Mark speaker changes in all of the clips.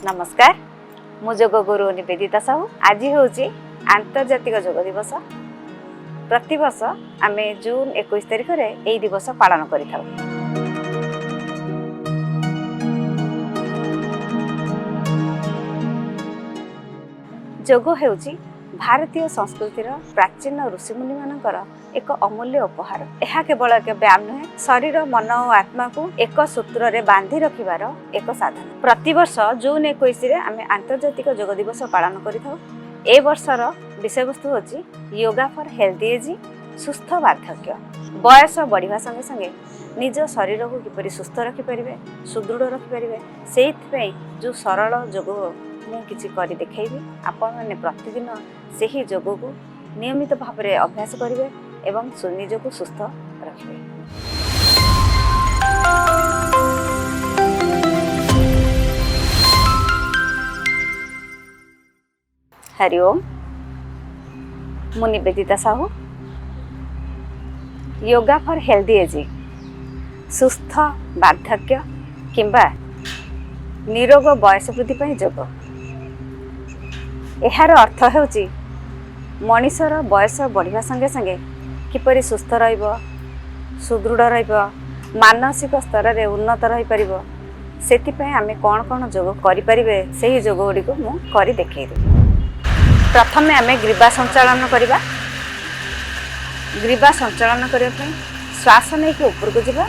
Speaker 1: नमस्कार मु योग गुरु निवेदिता साहू। आज हूँ आंतर्जातिक योग दिवस। प्रति वर्ष आम जून 21 तारिख में यही दिवस पालन करिथाउ। योग हेउची भारतीय संस्कृतिर प्राचीन ऋषिमुनि मानकर एक अमूल्य उपहार। यह केवल एक व्यायाम नुहे, शरीर मन और आत्मा को एक सूत्र रे बांधि रखिबार एक साधन। प्रति वर्ष जून 21 रे आम आंतर्जातिक योग दिवस पालन करिथाउ। ए वर्षर विषय वस्तु होची योगा फॉर हेल्दी एजिंग, सुस्थ वार्धक्य। बयस बढ़िया संगे संगे निज शरीर को किपरि सुस्थ रखि परिबे, सुदृढ़ रखि परिबे, सेहि जो सरल योग मु किछि करि देखैबी। आपण माने प्रतिदिन सेही योग को नियमित भाव में अभ्यास करेंगे एवं निज को सुस्थ रखिए। हरि ओम, मु Nivedita Sahu. Yoga for healthy ageing, सुस्थ वार्धक्य किंबा निरोग बयस वृद्धि पर योग। यार अर्थ हेउची मनीषर बयस बढ़िया संगे संगे किपरि सुस्थ रहिबो, सुदृढ़ रहिबो, मानसिक स्तर रे उन्नत रहि परिबो, सेति पय आमे कोन कोन योग करि परिबे सेही योग गुडी को मु करि देखैबी। प्रथमे आमे ग्रीवा संचालन करिबा। ग्रीवा संचालन करिया पय श्वास नै के ऊपर को जिबा,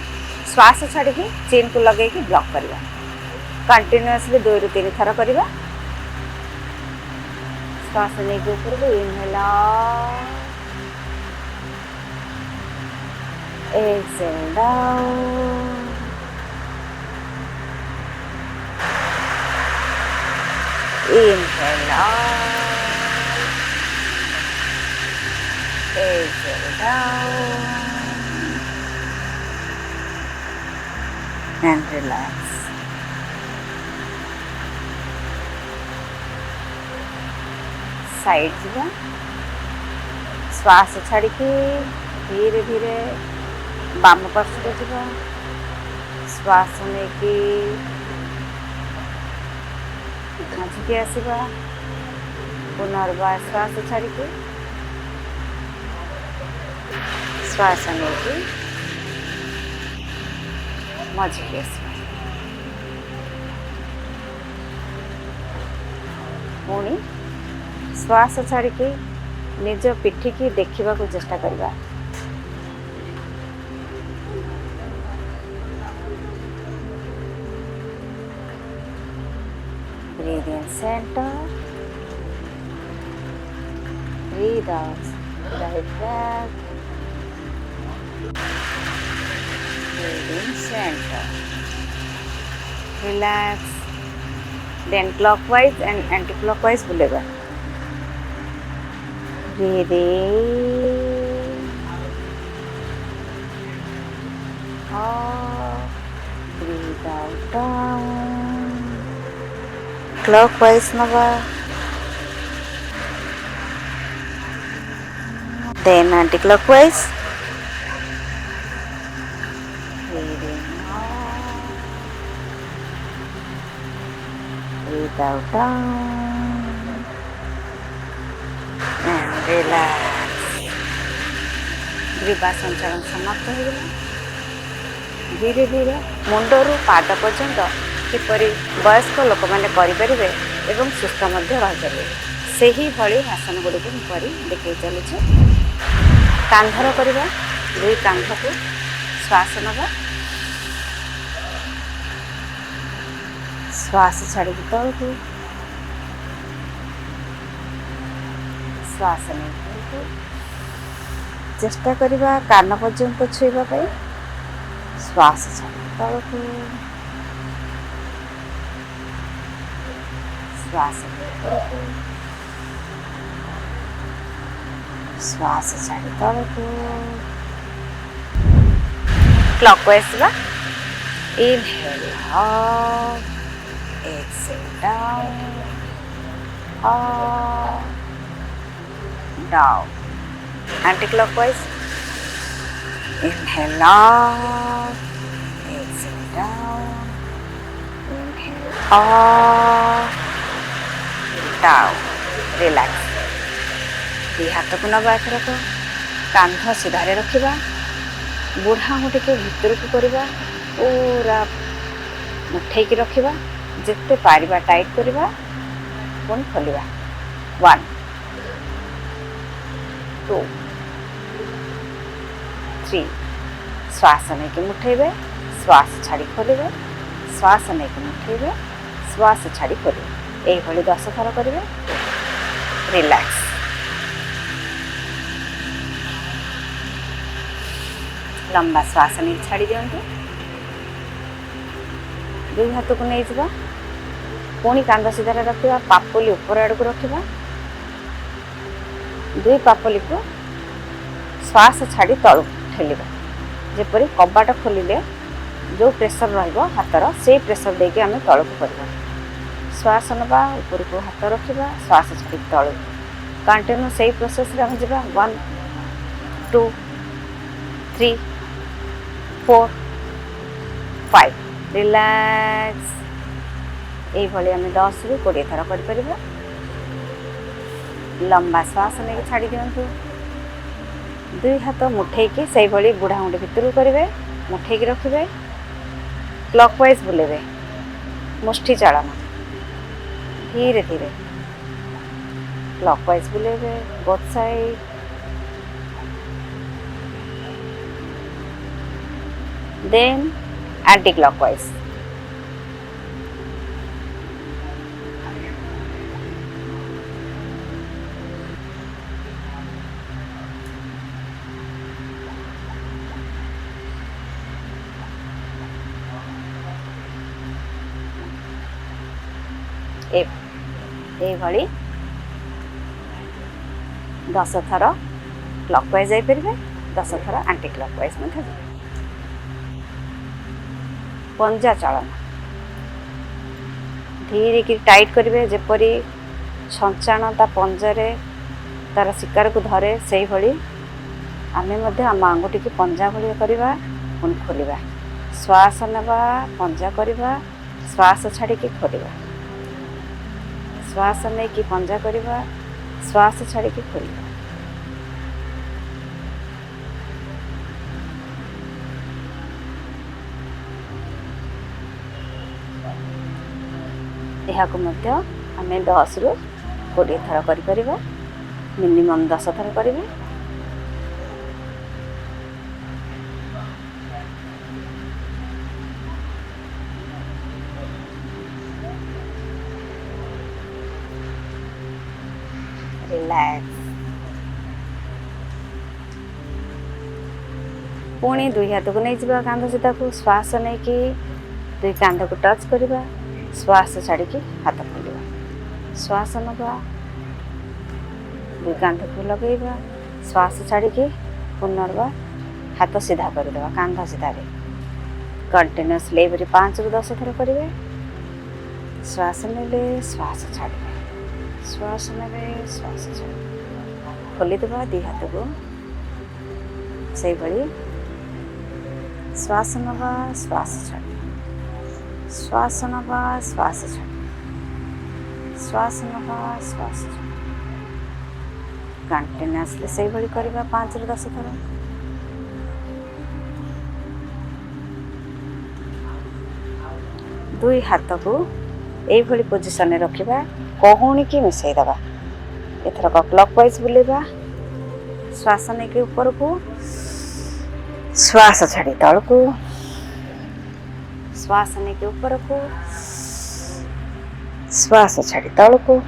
Speaker 1: श्वास छाडी के चेन को लगे के ब्लॉक करिबा। कंटीन्यूअसली 2 ରୁ 3 थर करिबा। श्वास लेके ऊपर को inhale exhale down, inhale exhale down and relax. Side जीवा, श्वास छाड़ी के धीरे धीरे बाम पार्श्व को जीवा। श्वास लेके मझिके आसवा, पुनर्बार श्वास छाड़ी के श्वास लेके मझिके आसवा। पुणी श्वास छाड़ी के निज पिठी की देखा को चेष्टा करवा। Breathe in centre, breathe out right back, breathe in centre, relax, then clockwise and anti clockwise बुलेगा। Breathe in, up, breathe out, down, clockwise nava, then anti-clockwise. Breathe in, up, breathe out, down. Relax. ग्रीवा संचालन समाप्त हो गला। धीरे धीरे मुंडरू पाद पर्यंत किपरि वयस्क लोक मैंने करें एवं सुस्थ रही से ही भली आसन गुड़ी को करी देखे चलुचे। कांधर करवा, 2 कांध को श्वास नवा, श्वास छाड़ी तल को, श्वास नहीं चेष्टा करवा कान पर्यंत छुईबा पाई। श्वास छाड़ी तल को, श्वास को, श्वास छाड़ी तल को। क्लॉकवाइज बा। Inhale up, exhale down, up, down. Anti-clockwise. Inhale up, exhale down. Inhale up, down relax दी हाथ को नवा एथरक कांध सीधारे रखिबा बुढ़ा आंगुठी को भितर को करवा पूरा मुठे की रखिबा जिते पारिबा टाइट करवा पुणी खोलिबा 1 2 3 श्वास नहीं मुठेबे श्वास छाड़ी खोलिबे श्वास नहीं मुठेबे श्वास छाड़ी खोलिबे यही 10 थर करेंगे रिलैक्स लंबा श्वास नहीं छाड़ी दिंतु दुई हाथ को नहीं जा पुणी कांध सीधार रखा पापुली ऊपर आड़ को रखा दुई पापुली को श्वास छाड़ी तलू ठेलिबा जेपरी कबाट खोलिले जो प्रेशर रहिबो हाथर से प्रेशर देके आम तल को करबा श्वास नवा ऊपर को हाथ रखा श्वास छाड़ी तलू कंटिन्यू से प्रोसेस रे हम जिबा 1 2 3 4 5 रिलैक्स यही आम 10 ରୁ 20 थर कर लंबा श्वास नहीं छाड़ी दिंतु दुई हाथ मुठे से बुढ़ा आंगुठी भितर करेंगे मुठे रखिए क्लॉकवाइज बुलेबे मुष्टि चालन धीरे धीरे क्लॉकवाइज बुलेबे both side then anti clockwise ये 10 थर क्लॉकवाइज जापर 10 थर एंटी क्लॉकवाइज पंजा चालन धीरे की टाइट करेंगे जेपरी छंचाण ता पंजारे तार शिकार को धरे से आम आम आंगुठी की पंजा भाई करवा पुणी खोलिबा श्वास नवा पंजा करवा श्वास छाड़ी खोलिबा श्वास नहीं कि पंजा करवा श्वास छाड़ी खोलिबा यह को मध्य आम 10 ରୁ 20 थर कर मिनिमम 10 थर करेंगे रिलैक्स पुणी दुई हाथ को नहीं जा कांध सीधा को श्वास नहीं कि दुई कांध को टच करवा श्वास छाड़ी हाथ खोलिबा श्वास नवा दुई कांध को लगेगा श्वास छाड़ी पुनर्बार हाथ सीधा करदेवा कांध सीधा कंटिन्यूअसली 5 ରୁ 10 थर करेंगे श्वास नेले श्वास छाड़े श्वास ने श्वास छाड़े खोलीदेवा दी हाथ को से श्वास नवा श्वास छाड़े श्वास नवा श्वास छाड़े श्वास नवा श्वास छाड़े कंटिन्यूअसली से 5 ରୁ 10 थर दुई हाथ को यही पोजिशन रखा कहूणी की मिसईदबा एथरक क्लॉकवाइज बुलेबा श्वास नहीं ऊपर को श्वास छाड़ी तल को श्वास नहीं ऊपर को श्वास छाड़ी तल को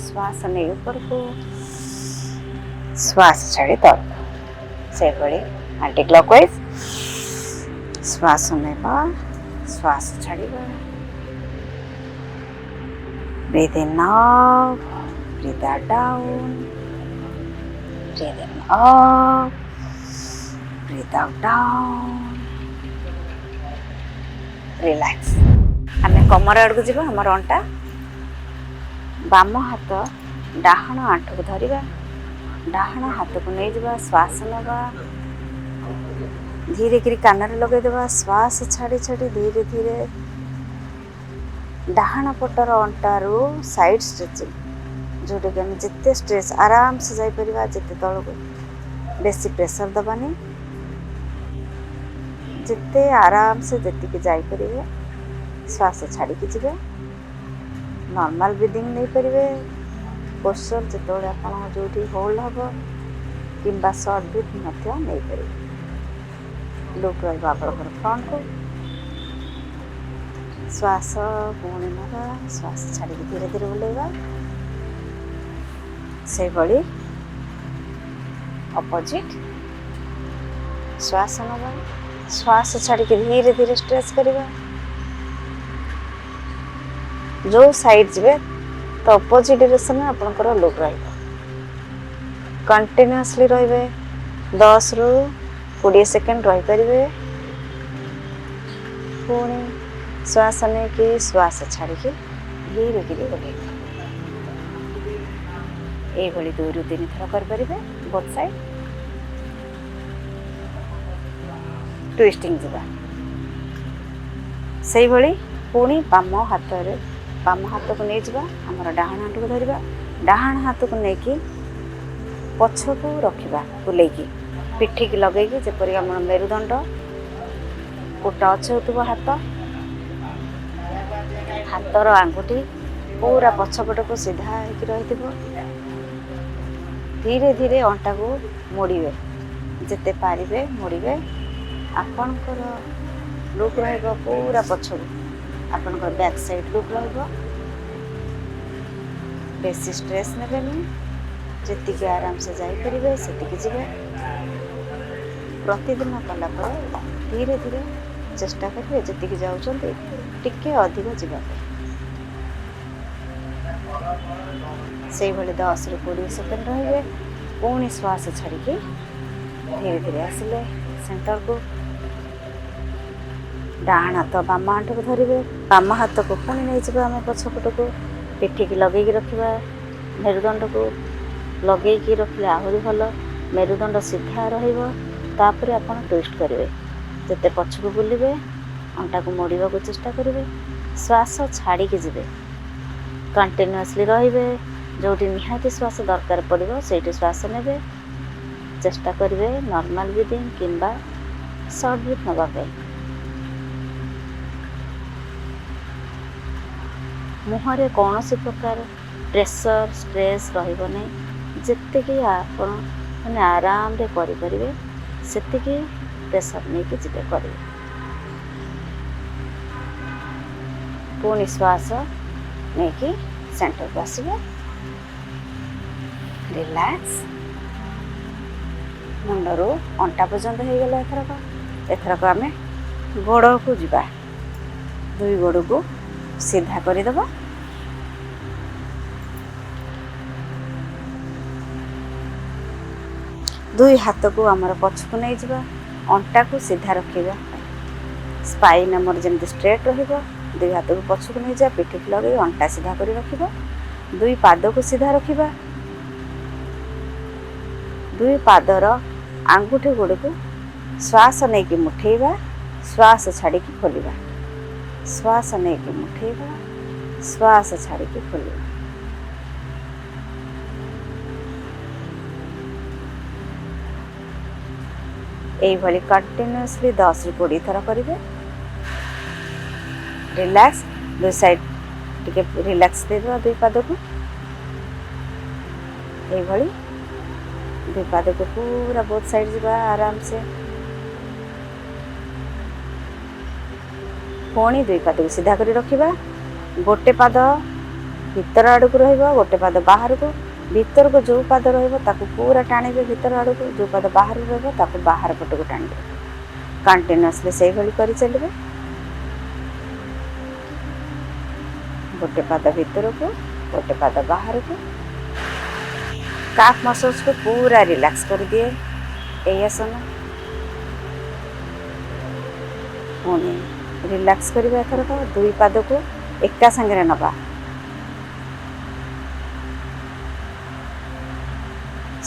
Speaker 1: श्वास नहीं ऊपर को श्वास छाड़ी तल से एंटी क्लॉकवाइज श्वास नेबा श्वास छाड़ीबा breathe in up, breathe out down, breathe in up, breathe out down, relax. आम कमर आड़ को जीवा हमर अंटा बाम हाथ डाहाण आंठ को धरिबा डाहाण हाथ को नहीं जावा श्वास नवा धीरे करी कान रे लगे देवा श्वास छाड़ी छाड़ी धीरे धीरे ଡାହାଣ ପଟର ଅଣ୍ଟାରୁ ସାଇଡ୍ ଷ୍ଟ୍ରେଚିଂ, ଯେଉଁଟାକି ଆମେ ଯେତେ ଷ୍ଟ୍ରେଚ୍ ଆରାମସେ ଯାଇପାରିବା, ଯେତେ ତଳକୁ ବେଶୀ ପ୍ରେସର ଦେବାନି, ଯେତେ ଆରାମସେ ଯେତିକି ଯାଇପାରିବେ ଶ୍ୱାସ ଛାଡ଼ିକି ଯିବେ। ନର୍ମାଲ ବ୍ରିଦିଂ ନେଇପାରିବେ। ପୋସ୍ଚର ଯେତେବେଳେ ଆପଣ ଯେଉଁଠି ହୋଲ୍ଡ ହେବ କିମ୍ବା ସର୍ଟ ବ୍ରିଥ୍ ମଧ୍ୟ ନେଇପାରିବେ। ଲୁକ୍ ରହିବ ଆପଣଙ୍କର ଫ୍ରଣ୍ଟକୁ। ଶ୍ୱାସ ପୁଣି ନେବା, ଶ୍ୱାସ ଛାଡ଼ିକି ଧୀରେ ଧୀରେ ବୁଲେଇବା। ସେଇଭଳି ଅପୋଜିଟ୍ ଶ୍ୱାସ ନେବା, ଶ୍ୱାସ ଛାଡ଼ିକି ଧୀରେ ଧୀରେ ଷ୍ଟ୍ରେଚ୍ କରିବା। ଯେଉଁ ସାଇଡ଼୍ ଯିବେ ତ ଅପୋଜିଟ୍ ଡିରେକ୍ସନରେ ଆପଣଙ୍କର ଲୁକ୍ ରହିବ। କଣ୍ଟିନ୍ୟୁଅସଲି ରହିବେ, 10ରୁ 20 ସେକେଣ୍ଡ ରହିପାରିବେ। ପୁଣି ଶ୍ୱାସ ନେଇକି ଶ୍ୱାସ ଛାଡ଼ିକି ଧୀରେ ଧୀରେ ଓହ୍ଲେଇବେ। এইভাবে 2ରୁ 3 ଥର କରିପାରିବେ। ବୋଥ୍ ସାଇଡ୍ টুইস্টিং ଯିବା। ସେଇଭଳି ପୁଣି ବାମ ହାତକୁ ନେଇଯିବା, ଆମର ଡାହାଣ ହାତକୁ ଧରିବା, ଡାହାଣ ହାତକୁ ନେଇକି ପଛକୁ ରଖିବା, ବୁଲେଇକି ପିଠିକି ଲଗେଇକି, ଯେପରି ଆମର ମେରୁଦଣ୍ଡ ପୁଟ ଅଛଉଥିବ। ହାତର ଆଙ୍ଗୁଠି ପୁରା ପଛପଟକୁ ସିଧା ହେଇକି ରହିଥିବ। ଧୀରେ ଧୀରେ ଅଣ୍ଟାକୁ ମୋଡ଼ିବେ, ଯେତେ ପାରିବେ ମୋଡ଼ିବେ। ଆପଣଙ୍କର ଲୁକ୍ ରହିବ ପୁରା ପଛକୁ, ଆପଣଙ୍କର ବ୍ୟାକ୍ ସାଇଡ୍ ଲୁକ୍ ରହିବ। ବେଶୀ ଷ୍ଟ୍ରେସ୍ ନେବେନି, ଯେତିକି ଆରାମସେ ଯାଇପାରିବେ ସେତିକି ଯିବେ। ପ୍ରତିଦିନ କଲା ପରେ ଧୀରେ ଧୀରେ ଚେଷ୍ଟା କରିବେ ଯେତିକି ଯାଉଛନ୍ତି ଟିକେ ଅଧିକ ଯିବା ପାଇଁ। ସେଇଭଳି 10ରୁ 20 ସେକେଣ୍ଡ ରହିବେ। ପୁଣି ଶ୍ୱାସ ଛାଡ଼ିକି ଧୀରେ ଧୀରେ ଆସିଲେ ସେଣ୍ଟରକୁ। ଡାହାଣ ହାତ ବାମ ଆଣ୍ଠୁକୁ ଧରିବେ, ବାମ ହାତକୁ ପୁଣି ନେଇଯିବା ଆମେ ପଛପଟକୁ, ପିଠିକି ଲଗେଇକି ରଖିବା। ମେରୁଦଣ୍ଡକୁ ଲଗେଇକି ରଖିଲେ ଆହୁରି ଭଲ, ମେରୁଦଣ୍ଡ ସିଧା ରହିବ। ତାପରେ ଆପଣ ଟୁଇଷ୍ଟ କରିବେ, ଯେତେ ପଛକୁ ବୁଲିବେ ଅଣ୍ଟାକୁ ମୋଡ଼ିବାକୁ ଚେଷ୍ଟା କରିବେ। ଶ୍ୱାସ ଛାଡ଼ିକି ଯିବେ, କଣ୍ଟିନ୍ୟୁଅସଲି ରହିବେ। ଯେଉଁଠି ନିହାତି ଶ୍ୱାସ ଦରକାର ପଡ଼ିବ ସେଇଠି ଶ୍ୱାସ ନେବେ। ଚେଷ୍ଟା କରିବେ ନର୍ମାଲ ବ୍ରିଦିଂ କିମ୍ବା ସର୍ଟ ବ୍ରିଥ୍ ନେବା ପାଇଁ। ମୁହଁରେ କୌଣସି ପ୍ରକାର ପ୍ରେସର ଷ୍ଟ୍ରେସ୍ ରହିବ ନାହିଁ। ଯେତିକି ଆପଣ ଆରାମରେ କରିପାରିବେ ସେତିକି ପ୍ରେସର ନେଇକି ଯିବେ କରିବେ। ପୁଣି ଶ୍ୱାସ ନେଇକି ସେଣ୍ଟରକୁ ଆସିବେ। ରିଲାକ୍ସ। ମୁଣ୍ଡରୁ ଅଣ୍ଟା ପର୍ଯ୍ୟନ୍ତ ହେଇଗଲା। ଏଥରକ ଆମେ ଗୋଡ଼କୁ ଯିବା। 2 ଗୋଡ଼କୁ ସିଧା କରିଦେବା। ଦୁଇ ହାତକୁ ଆମର ପଛକୁ ନେଇଯିବା, ଅଣ୍ଟାକୁ ସିଧା ରଖିବା। ସ୍ପାଇନ୍ ଆମର ଯେମିତି ଷ୍ଟ୍ରେଟ୍ ରହିବ। 2 ହାତକୁ ପଛକୁ ନେଇଯିବା, ପିଠିକି ଲଗେଇ ଅଣ୍ଟା ସିଧା କରି ରଖିବା। 2 ପାଦକୁ ସିଧା ରଖିବା। 2 ପାଦର ଆଙ୍ଗୁଠି ଗୁଡ଼ିକୁ ଶ୍ୱାସ ନେଇକି ମୁଠେଇବା, ଶ୍ୱାସ ଛାଡ଼ିକି ଖୋଲିବା। ଶ୍ୱାସ ନେଇକି ମୁଠେଇବା, ଶ୍ୱାସ ଛାଡ଼ିକି ଖୋଲିବା। এইভাবে কন্টিনিউয়াসলি 10ରୁ 20 ଥର କରିବେ। রিল্যাক্স, 2 সাইড টিকে রিল্যাক্স ଦେଇଦେବା 2 ପାଦକୁ। এইভাবে 2 ପାଦକୁ ପୁରା ବୋଥ୍ ସାଇଡ୍ ଯିବା ଆରାମସେ। ପୁଣି 2 ପାଦକୁ ସିଧା କରି ରଖିବା। ଗୋଟେ ପାଦ ଭିତର ଆଡ଼କୁ ରହିବ, ଗୋଟେ ପାଦ ବାହାରକୁ। ଭିତରକୁ ଯେଉଁ ପାଦ ରହିବ ତାକୁ ପୁରା ଟାଣିବେ ଭିତର ଆଡ଼କୁ, ଯେଉଁ ପାଦ ବାହାରକୁ ରହିବ ତାକୁ ବାହାର ପଟକୁ ଟାଣିବେ। କଣ୍ଟିନ୍ୟୁଅସଲି ସେଇଭଳି କରି ଚାଲିବେ। ଗୋଟେ ପାଦ ଭିତରକୁ, ଗୋଟେ ପାଦ ବାହାରକୁ। କାଫ୍ ମସଲ୍ସକୁ ପୁରା ରିଲାକ୍ସ କରିଦିଏ ଏହି ଆସନ। ପୁଣି ରିଲାକ୍ସ କରିବା। ଏଥରକ 2 ପାଦକୁ ଏକା ସାଙ୍ଗରେ ନେବା।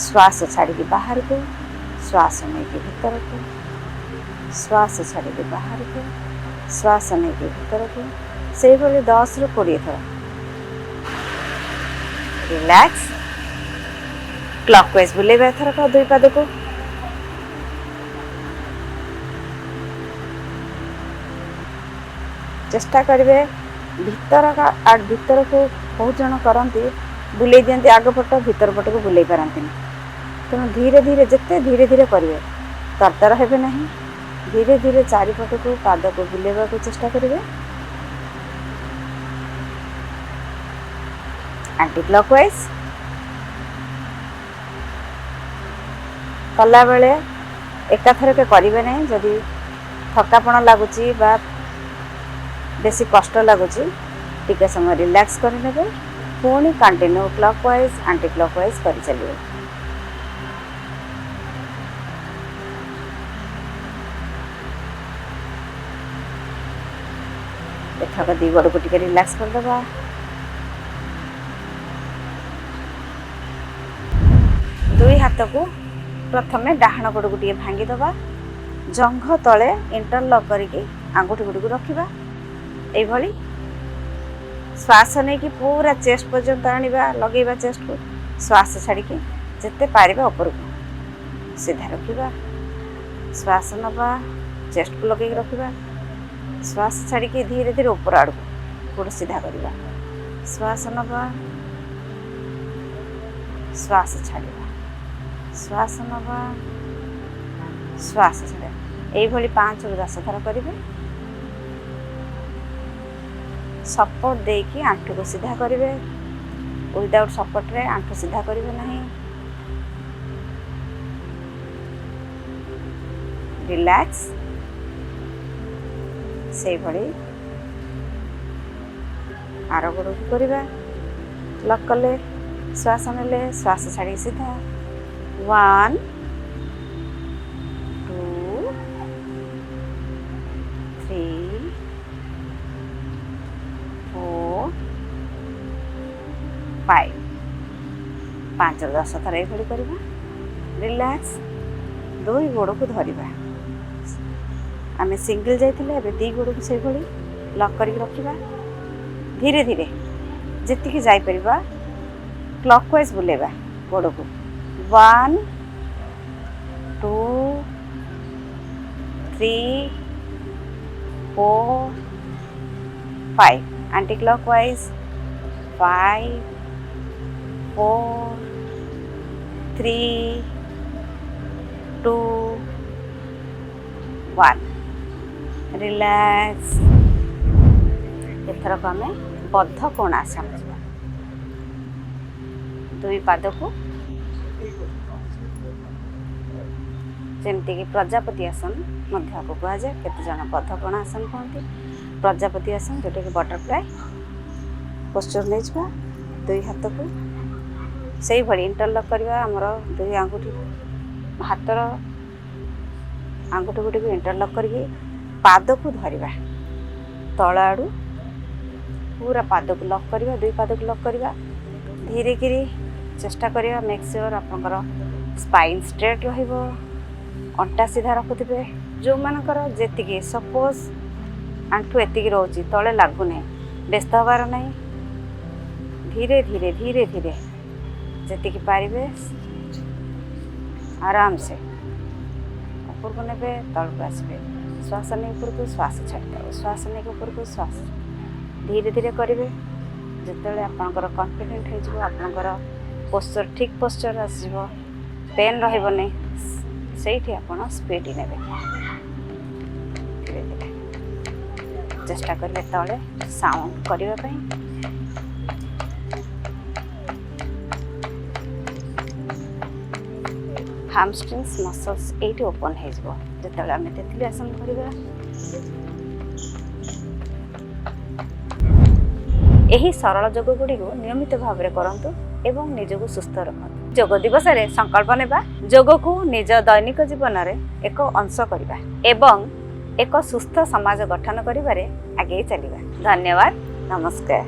Speaker 1: ଶ୍ୱାସ ଛାଡ଼ିକି ବାହାରକୁ, ଶ୍ୱାସ ନେଇକି ଭିତରକୁ, ଶ୍ୱାସ ଛାଡ଼ିକି ବାହାରକୁ, ଶ୍ୱାସ ନେଇକି ଭିତରକୁ। से 10 ରୁ 20 थर रिलैक्स क्लॉकवाइज बुलेबा एथर को दुई पाद को चेष्टा करेंगे भीतर को बहुत जन करती बुले दिखती आग पट भीतर पट को बुले पारती तेणु धीरे धीरे जिते धीरे धीरे करेंगे तरतर हेबे नहीं धीरे धीरे चारिपट को पाद को बुलेवा को चेष्टा करेंगे एंटी क्लॉकवाइज कला बेले एकाथर के करेंगे नहीं जदि थकापण लगुच बेसी कष्ट लगुच टिके समय रिलैक्स करने पुणी कंटिन्यू क्लॉकवाइज एंटी क्लॉकवाइज कर चलिए एथक दी गोड़ को टिके रिलैक्स कर दबा दुई हाथ को प्रथम डाहाण गोड़ को टिके भांगी दबा जंघ तले इंटरलॉक करके आंगुठी गुड़ी को रखिबा एभली श्वास नहीं कि पूरा चेस्ट पर्यंत आनिबा लगेबा चेस्ट को श्वास छाड़ी जिते पारिबा ऊपर को सीधा रखिबा श्वास नबा चेस्ट को लगे रखिबा श्वास छाड़ी धीरे धीरे ऊपर आड़ को गोड़ सीधा करवा श्वास नबा श्वास छाड़िबा श्वास नबा श्वास छाड़ एभली 5 ରୁ 10 थर करेंगे सपोर्ट देकी आंठू को सीधा करेंगे विदाउट सपोर्ट रे आंठू सीधा करेंगे नहीं रिलैक्स से भली आर गोड़ को करवा लक कले श्वास नेले श्वास छाड़ी सीधा 1 2 3 4 5 5 ରୁ 10 थर ये करवा रिलैक्स दुई गोड़ को धरवा आम सिंगल जाइए दी गोड़ को से लक कर रखा धीरे धीरे जी जापर क्लॉकवाइज बुलेबा गोड़ को 1 2 3 4 5 एंटी क्लॉकवाइज 5 4 3 2 1 रिलैक्स एथर को आम बद्ध कोणासन दुई पाद को जमती कि प्रजापति आसन को कह जाए केते जन बद्ध कोणासन कहते प्रजापति आसन जोटा कि बटरफ्लाई पोस्चर नहीं जा दुई हाथ को से भली इंटरलॉक करवा आमर दुई आंगुठी हाथर आंगुठी गुटी को इंटरलॉक करके पाद को धरवा तल आड़ू पूरा पाद को लक करवा दुई पाद को लक करवा धीरे गिरी चेष्टा करवा मेक श्योर आपनकर स्पाइन स्ट्रेट रहिबो अंटा सीधा रखुथिबे जो मानकर जेतिकी सपोज आंठू एतिकी रोची तले लागुने व्यस्त हबार नहीं धीरे धीरे धीरे धीरे जेतिकी पारिबे आराम से ऊपर को नेबे तल को आसबे श्वास नहीं ऊपर को श्वास छाड़ श्वास नहीं ऊपर को श्वास धीरे धीरे करेंगे जिते आपंकर कॉन्फिडेंट हो आपंकर पोस्चर ठीक पोस्चर आसो पेन रही से स्पीड ने धीरे धीरे चेष्टा करेंगे तले साउंड करने हामस्ट्रिंग्स मसल्स ये ओपन हो जिते आम तेतली आसन करवा यही सरल योग गुड़ी को नियमित भाव में करंतु एवं निजको सुस्थ रखु योग दिवस रे संकल्प नेबा योग को निज दैनिक जीवन रे एक अंश करबा एवं एक सुस्थ समाज गठन करिबारे आगे चलिबा। धन्यवाद, नमस्कार।